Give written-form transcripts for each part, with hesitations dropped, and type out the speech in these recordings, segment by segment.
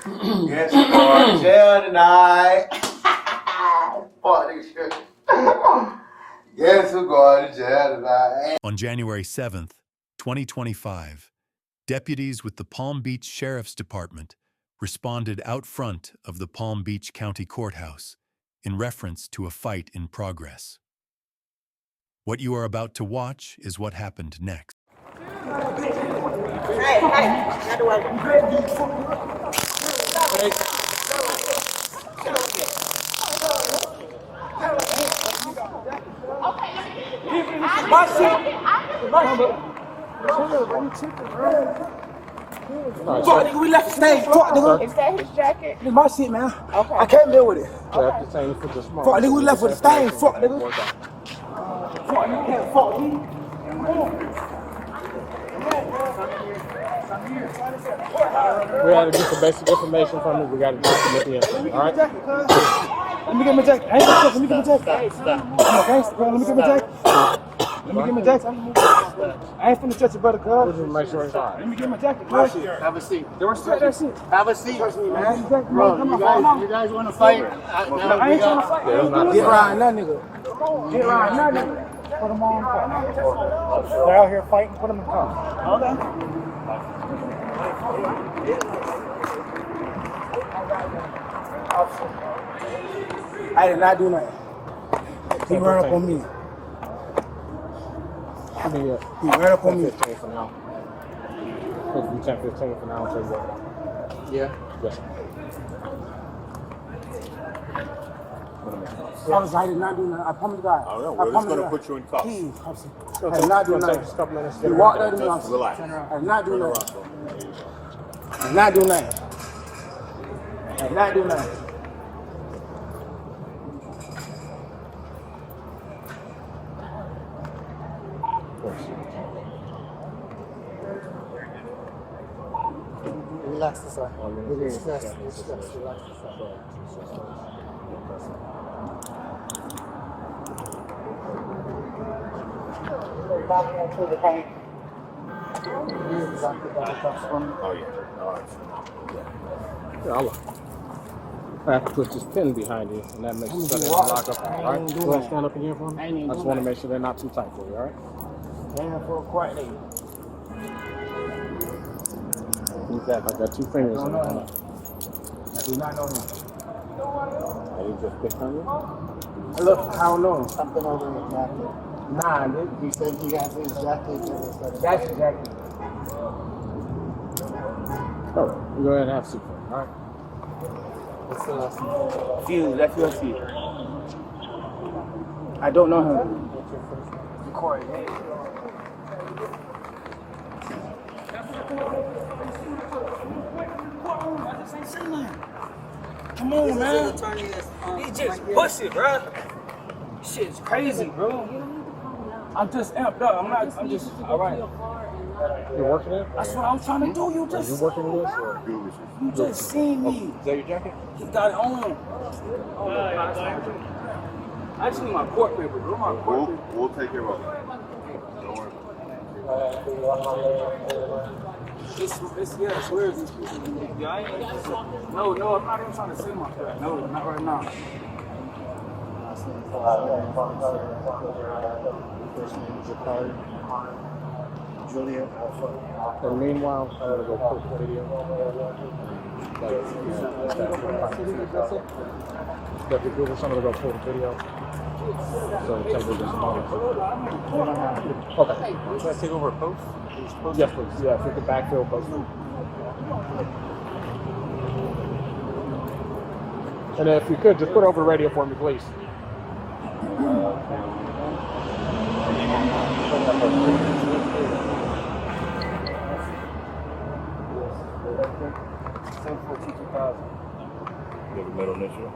Guess who's going to jail tonight? Fuck this shit. Guess who's going to jail tonight? On January 7th, 2025, deputies with the Palm Beach Sheriff's Department responded out front of the Palm Beach County Courthouse in reference to a fight in progress. What you are about to watch is what happened next. Hey, how do I go? My shit. Fuck, nigga, we left the stage. Fuck, nigga. Is that his jacket? This my shit, man. Okay. I can't live with it. Fuck, nigga, we left with the stain. Fuck, nigga. Fuck, nigga, can't fuck me. We had to get some basic information from you. We got to document the incident, all right? Let me get my jacket. I ain't gonna let me get my jacket. I'm a gangster, bro. Let me get my jacket. Let me get my jacket. I ain't finna touch your brother, cuz. Just make sure it's all right. Let me get my jacket, cuz. Have a seat. Don't respect that shit. Have a seat. Trust me, man. Bro, you guys want to fight? I ain't trying to fight. Get around that nigga. Get around that nigga. Put them on car. They're out here fighting. Put them in the car. Okay. I did not do nothing. He ran up on me. He ran up on me. 10-15 for now. 10-15 for now. I'll tell you what. Yeah. Yes. I did not do nothing. I promise God. I don't know. We're just going to put you in cuffs. Please, officer. I did not do nothing. He walked out of me, officer. Relax. I did not do nothing. I did not do nothing. I did not do nothing. Relax this way. Relax this way. Oh, yeah. All right. I have to put this pin behind you, and that makes it so they don't lock up. All right? You want to stand up again for me? I just want to make sure they're not too tight for you, all right? Damn, for a quiet lady. Exactly. I got two fingers on it. I do not know him. Are you just picked on you? Look, I don't know him. Something over his jacket. Nah, dude. He said he has his jacket. That's exactly. All right. You go ahead and have a seat for me, all right? What's the last name? Fuse, that's your seat. I don't know him. What's your first name? Corey. Come on, man. He just pussy, bro. Shit's crazy, bro. I'm just amped up. I'm just, all right. You're working it? That's what I was trying to do. You Are you working with this? you just seen me. Is that your jacket? He got it on. I just need my court paper, bro. My court paper. We'll take care of it. Don't worry. It's weird. No, I'm not even trying to say my prayer. No, not right now. First name is Jakari. Julia Alpha. And meanwhile, I'm going to go post the video. Deputy Google, I'm going to go pull the video. So take over this moment. Okay. Should I take over a post? Yes, please. Yeah, if you could backfill post. And if you could, just put over the radio for me, please. You have a middle initial?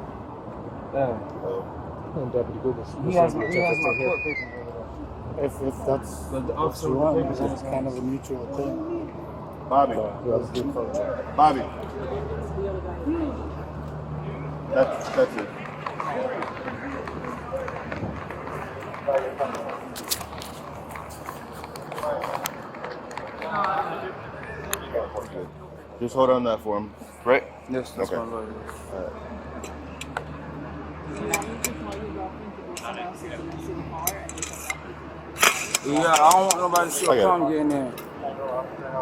And Deputy Google. He has my court papers over there. If that's But the what officer you with want, papers it's kind of a mutual thing. Bobby. Bobby. That's it. Just hold on that for him. right? Yes, that's Okay. my lawyer. Yeah, I don't want nobody to see I a got problem getting there.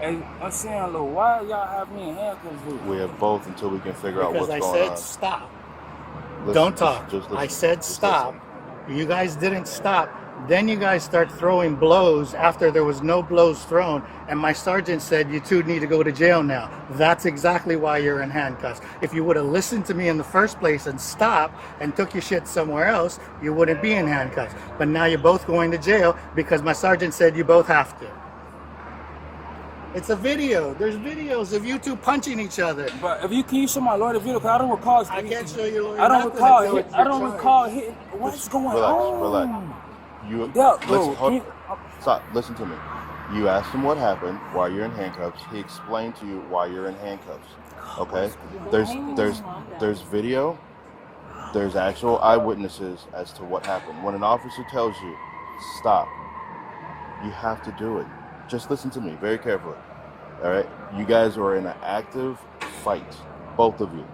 Hey, I'm saying, look, why y'all have me in handcuffs? We have both until we can figure out Because what's I going said on. stop. Listen, Don't talk. just listen. I said Just stop. listen. You guys didn't stop. Then you guys start throwing blows after there was no blows thrown. And my sergeant said, you two need to go to jail now. That's exactly why you're in handcuffs. If you would have listened to me in the first place and stopped and took your shit somewhere else, you wouldn't be in handcuffs. But now you're both going to jail because my sergeant said you both have to. It's a video. There's videos of you two punching each other. But if you can you show my lawyer the video, because I don't recall. I can't show you lawyer I don't nothing recall. until it's I don't your recall charge. hitting. What's going Relax, on? relax. You Yeah, bro, listen, can you- stop. Listen to me. You asked him what happened, why you're in handcuffs. He explained to you why you're in handcuffs. Okay? There's video. There's actual eyewitnesses as to what happened. When an officer tells you stop, you have to do it. Just listen to me very carefully. All right? You guys are in an active fight, both of you.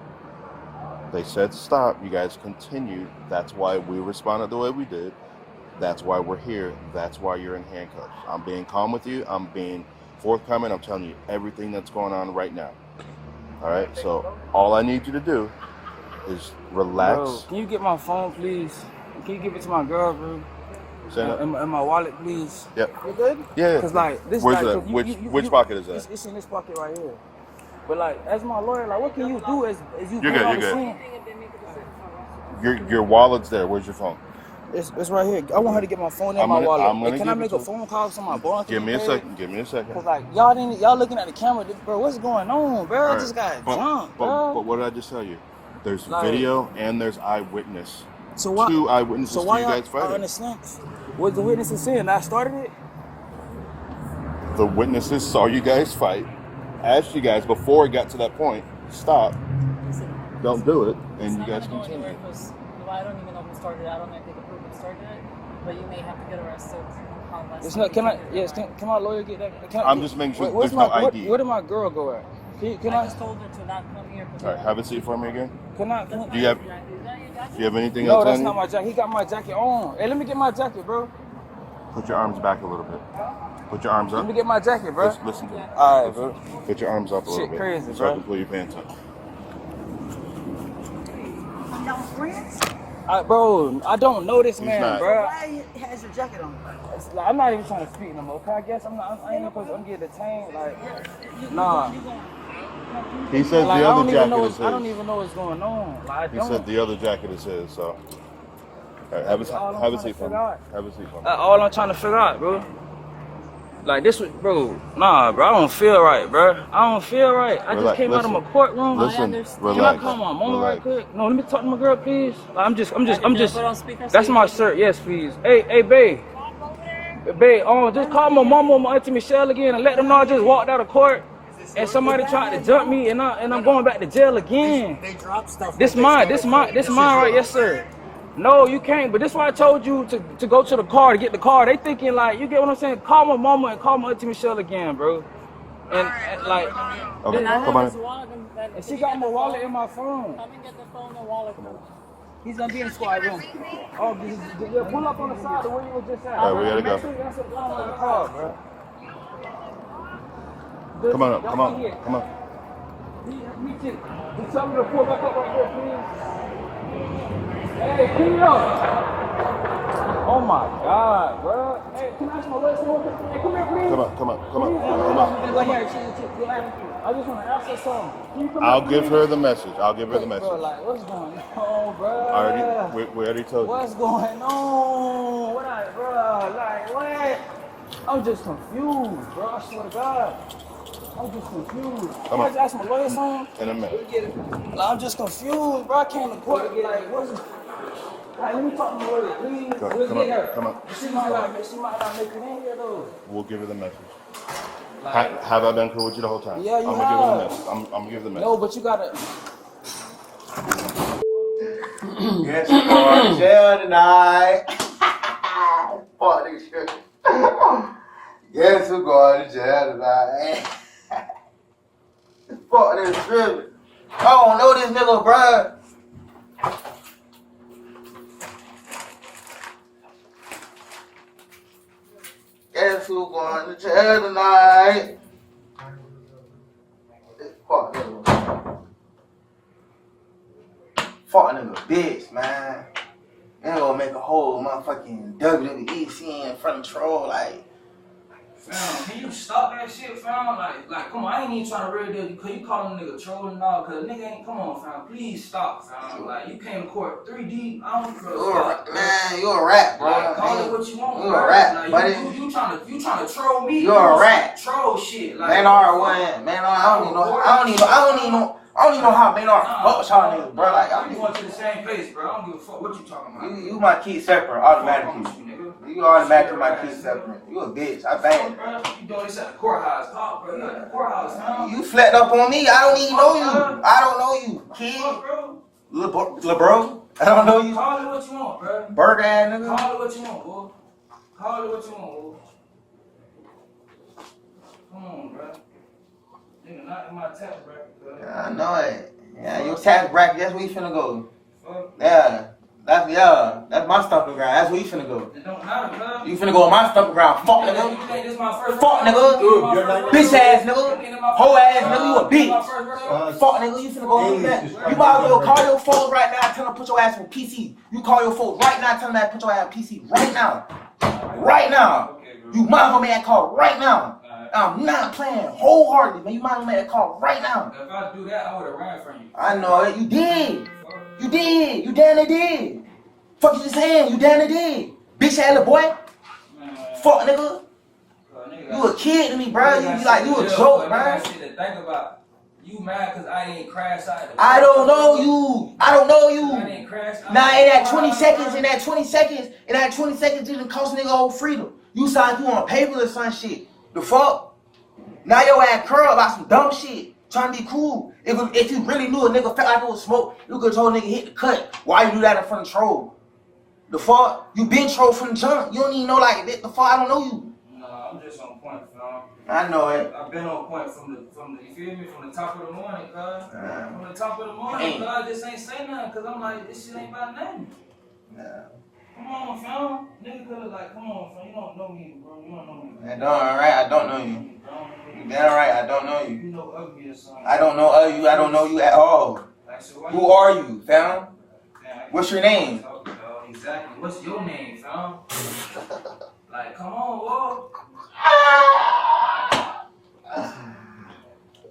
They said stop. You guys continued. That's why we responded the way we did. That's why we're here. That's why you're in handcuffs. I'm being calm with you. I'm being forthcoming. I'm telling you everything that's going on right now. All right? So all I need you to do is relax. Bro, can you get my phone, please? Can you give it to my girl, bro? Stand up. And my wallet, please. Yep. You good? Yeah. Cause like this. Where's like, that? Which pocket is that? It's in this pocket right here. But like, as my lawyer, like, what can you do as you You're go good, on you're the good. scene? Your wallet's there. Where's your phone? It's right here. I want her to get my phone and my wallet. Hey, can I make a phone call so my boss? Give me a second. Give me a second. Cause like y'all looking at the camera, bro. What's going on, bro? I just got jumped, bro. But what did I just tell you? There's Like- video and there's eyewitness. So why? Two eyewitnesses So to why you guys I fighting. understand? What the witnesses saying? I started it. The witnesses saw you guys fight, asked you guys before it got to that point, stop, don't do it, and you guys continue. I don't even know who started it. I don't know if they can prove who started it, but you may have to get arrested. It's not. Can I? Yes. Can my lawyer get that? Can I'm just making sure where's there's no my, ID. Where did my girl go at? Can I I? just told her to not come here. All right, have a seat for me again. Can I? Do you have anything No, else that's on not you? my jacket. He got my jacket on. Hey, let me get my jacket, bro. Put your arms back a little bit. Put your arms Let up. me get my jacket, bro. Listen to me. All right, bro. Put your arms up a little Shit bit. crazy, so I bro. can pull your pants up. Bro, I don't know this He's man, not. bro. Why has your jacket on? I'm not even trying to speak no more. I guess I ain't supposed to get detained. Like, nah. He said Like, the I other don't even jacket know. is I don't his. even know what's going on. Like, I He don't. said the other jacket is his, so. All right, have a seat for me. Have a seat for me. All I'm trying to figure out, bro. Like this was, bro. Nah, bro. I don't feel right, bro. I don't feel right. I just Relax, came out of my listen. courtroom. Listen, Can I relax. call my mom Relax. right quick? No, let me talk to my girl, please. I'm just. Put on speaker so That's you my can- shirt. Yes, please. Hey, babe. Babe, just call my mama or my auntie Michelle again and let them know I just walked out of court and somebody tried to jump me and I'm going back to jail again. They drop stuff. This mine right, yes sir. No, you can't. But this is why I told you to go to the car to get the car. They thinking like, you get what I'm saying? Call my mama and call my auntie Michelle again, bro. And like, Okay, And I come have his on. wallet. and she got my wallet in my phone. Come and get the phone and wallet. He's gonna be in the squad room. Oh, yeah, pull up on the side of where you were just at. All right, we gotta go. Make sure you answer the phone on the car, bro. Come on up. Come on. Come on. Tell me to pull back up right there, please. Hey, clean up. Oh my God, bro. Hey, can I ask my lawyer something? Hey, come here, please. Come on. Go here. I just want to ask her something. I'll give her the message. Bro, like, what's going on, bro? We already told you. What's going on? Bro, like, what? I'm just confused, bro. I swear to God. I'm just confused. Come on. I just asked my lawyer something. In a minute. I'm just confused, bro. I came to court. Like, what's it? Like, let me talk to my lawyer, please. Come on. She might not make it in here, though. We'll give her the message. Have I been cool with you the whole time? Yeah, you I'm gonna give her the message. I'm gonna give her the message. No, but you gotta. Guess who going to jail tonight? Fuck this shit. Guess who going to jail tonight? Fuck this shit. I don't know this nigga, bruh. Guess who going to jail tonight? Fuck nigga. Fuck nigga, bitch, man. They gonna make a whole motherfucking WWE scene in front of troll, like. Fam, can you stop that shit, fam? Like, come on, I ain't even trying to really do it because you calling nigga trolling and all, because nigga ain't, come on, fam, please stop, fam. Like, you came to court 3D, I don't know. Man, you a rat, bro. Like, call it what you want, you bro. A rat, like, buddy. You trying to troll me? You a rat. Troll shit. Like, Maynard won. Maynard, I don't even know how Maynard fucks y'all niggas, bro. Like, I'm going to the same place, bro. I don't give a fuck what you talking about. You my kid separate, automatically. You automatically my kid separate. You a bitch. I bang. You doing this at the courthouse, call, bro. You at the courthouse, man. You flat up on me. I don't even know you. I don't know you, kid. Lil bro. I don't know you. Call it what you want, bro. Bird ass nigga. Call it what you want, boy. Call it what you want, boy. Come on, bro. Nigga, not in my tax bracket, bro. Yeah, I know it. Yeah, your tax bracket, that's where you finna go. Fuck. Yeah. That's my stomping ground. That's where you finna go. It don't matter, bro. You finna go on my stomping ground. Fuck You nigga. think this is my first Fuck nigga. Bitch ass nigga. Hoe ass nigga. You a bitch. Fuck nigga. You finna go on that. You might as well call your phone right now and tell them put your ass on PC. You call your phone right now and tell them that put your ass on PC. Right now. Right now. You might as well make that call right now. I'm not playing wholeheartedly, man. You might as well make that call right now. If I do that, I would have ran from you. I know it. You did. You did. You damn near did. Fuck you just saying. You damn near did. Bitch ass little boy. Man. Fuck nigga. You a kid to me, bro. You a joke, bro. Shit to think about. You mad because I didn't crash out. I don't know you. I don't know you. I didn't crash out. Now in that 20 seconds, you done cost nigga whole freedom. You signed you on paper or some shit. The fuck? Now your ass curl about some dumb shit. Trying to be cool. If you really knew a nigga felt like it was smoke, you could told nigga hit the cut. Why you do that in front of troll? The fuck? You been troll from the jump. You don't even know like the fuck. I don't know you. No, I'm just on point, fam. I know it. I've been on point from the you feel me? From the top of the morning, cuz. From the top of the morning, cuz. I just ain't say nothing, cuz I'm like, this shit ain't about nothing. Yeah. Come on, fam. Nigga could have like, come on, fam. You don't know me, bro. You don't know me. I don't know you. You damn right, I don't know you. You know ugly or something. I don't know you. I don't know you at all. Like, so who are you, fam? What's your name? Exactly. What's your name, fam? Like, come on, whoa.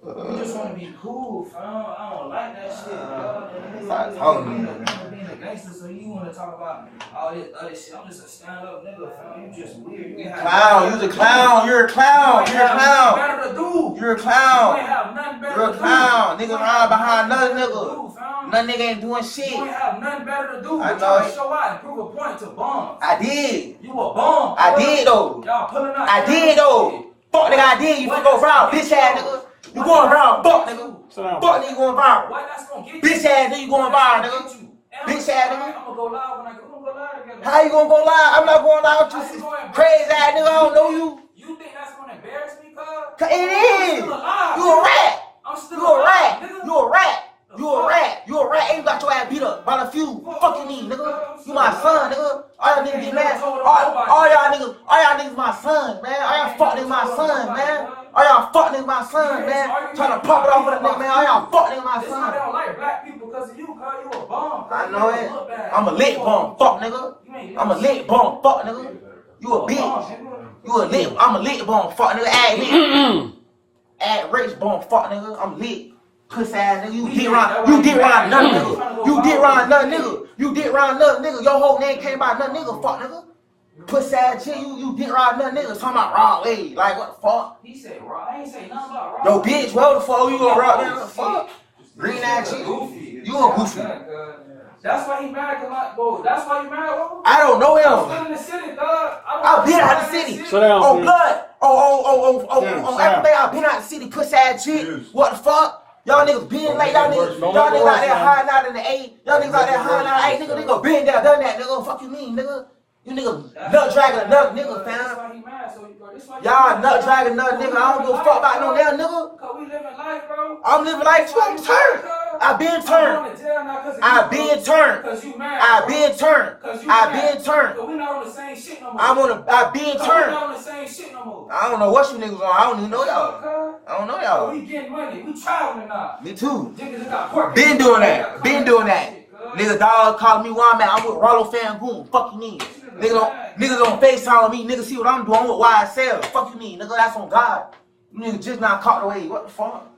You just want to be cool, fam. I don't like that shit, bro. Stop talking to me. Being a gangster, so you want to talk about all this other shit. I'm just a stand-up nigga, fam. You just weird. Clown. You're a clown. You're a clown. You're a clown. Better to do. You're a clown. You ain't have nothing better You're a to clown. do. Nigga around behind another nigga. Fam. None nigga ain't doing shit. You ain't have nothing better to do. I You know. trying to show out and prove a point to bums. I did. You a bum. I did though. Y'all pulling out. I did though. Fuck nigga, I did. You finna go viral, bitch ass nigga. You going viral, fuck nigga. Fuck nigga, you going viral. What that's gonna get you? Bitch ass nigga, you going viral, nigga. Bitch ass nigga. I'm gonna go live when I go live together. How you gonna go live? I'm not going live with you, crazy ass nigga. I don't know you. You think that's gonna embarrass me, cuz? It is. I'm still alive. You a rat. I'm still You a rat. nigga. You a rat. You a rat. You a rat. And you got your ass beat up by the few. Fuck you need, nigga. You my son, nigga. All y'all niggas get mad. All y'all niggas my son, man. All y'all fuck niggas my son, man. All y'all fuck niggas my son, man. Trying to pop it off with a nigga, man. All y'all fuck niggas my This why they son. don't like black people because of you, cuz. You a bum. I know it. I'm a lit bum. Fuck nigga. You ain't I'm a lit bum, fuck nigga. You a bitch. You a lit. I'm a lit bum, fuck nigga. Add lit. Add rich bum, fuck nigga. I'm lit. Pussy ass nigga. You did round. You did round nothing nigga. You did round nothing nigga. You did round nothing nigga. Your whole name came by nothing nigga, fuck nigga. Pussy ass shit. You did round nothing nigga. Talking about raw leg. Like what the fuck? He said raw. I ain't say nothing about raw. Yo bitch, what the fuck you gonna rock down? Fuck. Green ass shit. You a goofy. That's why he mad, cause like, bro. That's why you mad, bro. I don't know him. I'm still in the city, dog. I've been out the city. Sit down, On please. blood. On everything. I've been out the city. Pussy ass shit. What the fuck? Y'all niggas been late. Y'all niggas out there hiding out in the A. Y'all niggas out there hiding out in the A. Nigga been there, done that, nigga. Fuck you mean, nigga? You niggas nut dragging another nigga, fam. Y'all nut dragging another nigga. I don't give a fuck about no damn nigga. Cause we living life, bro. I'm living life too. I'm turned. I been turned. I been turned. Cause you mad. I been turned. I been turned. Cause we not on the same shit no more. I been turned. We not on the same shit no more. I don't know what you niggas on. I don't even know y'all. I don't know y'all. We getting money. We traveling now. Me too. Niggas just got pork. Been doing that. Been doing that. Nigga dog calling me where I'm at. I'm with Rollo Fangoon. Fuck you mean? Niggas on FaceTime me. Niggas see what I'm doing. I'm with YSL. Fuck you mean? Nigga, that's on God. You niggas just not caught the way. What the fuck?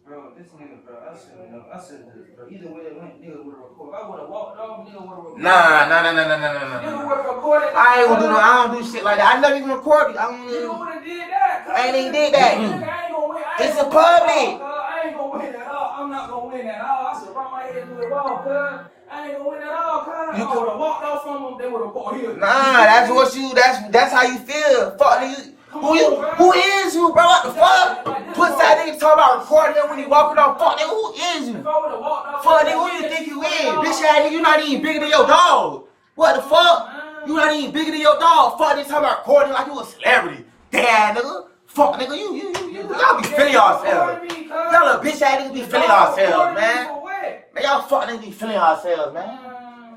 Bro, this nigga, bro. I said this, bro. Either way it went, nigga would have recorded. I would have walked off, nigga would have recorded. Nah. Nigga would have recorded. I ain't gonna do no. I don't do shit like that. I never even recorded. Nigga would have did that. I ain't even did that. Nigga, I ain't gonna win. It's a public. I ain't gonna win at all. I'm not gonna win at all. I said, run my head through the wall, cuz. I ain't gonna win at all, cuz. I would have walked off from them. They would have bought here. Nah, that's what you. That's how you feel. Fuck nigga. Who is you, bro? What the fuck? Pussy that nigga talking about recording him when he walking off. Fuck nigga, who is you? Fuck nigga, who you think you is? Bitch ass nigga, you not even bigger than your dog. What the fuck? You not even bigger than your dog. Fuck nigga talking about recording like you a celebrity. Damn nigga. Fuck nigga, y'all be feeling yourselves. Y'all a bitch ass nigga be feeling yourselves, man. Man, y'all fuck nigga be feeling yourselves, man.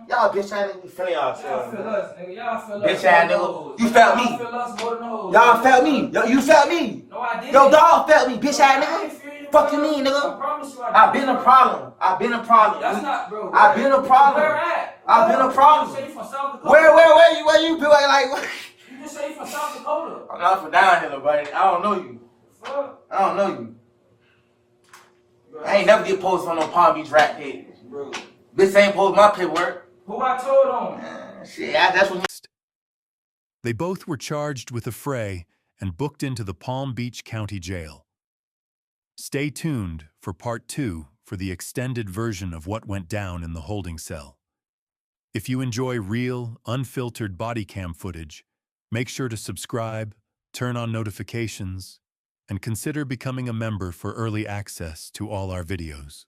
Y'all bitch ass nigga be feeling yourselves. Y'all feel us, nigga. Y'all feel us. Bitch ass nigga, you felt me. Y'all feel us more than the hoes. Y'all felt me. Yo, you felt me. No, I didn't. Your dog felt me, bitch ass nigga. Fuck you mean, nigga? I promise you I been a problem. I been a problem. That's not, bro. I been a problem. Where at? I been a problem. You say you from South Dakota. Where you be like what? You just say you from South Dakota. I'm not from down here, buddy. I don't know you. Fuck. I don't know you. I ain't never get posted on no Palm Beach rap page. Bro. Bitch ain't post my paperwork. Who I told on? Shit, that's what. They both were charged with a fray and booked into the Palm Beach County Jail. Stay tuned for part 2 for the extended version of what went down in the holding cell. If you enjoy real, unfiltered body cam footage, make sure to subscribe, turn on notifications, and consider becoming a member for early access to all our videos.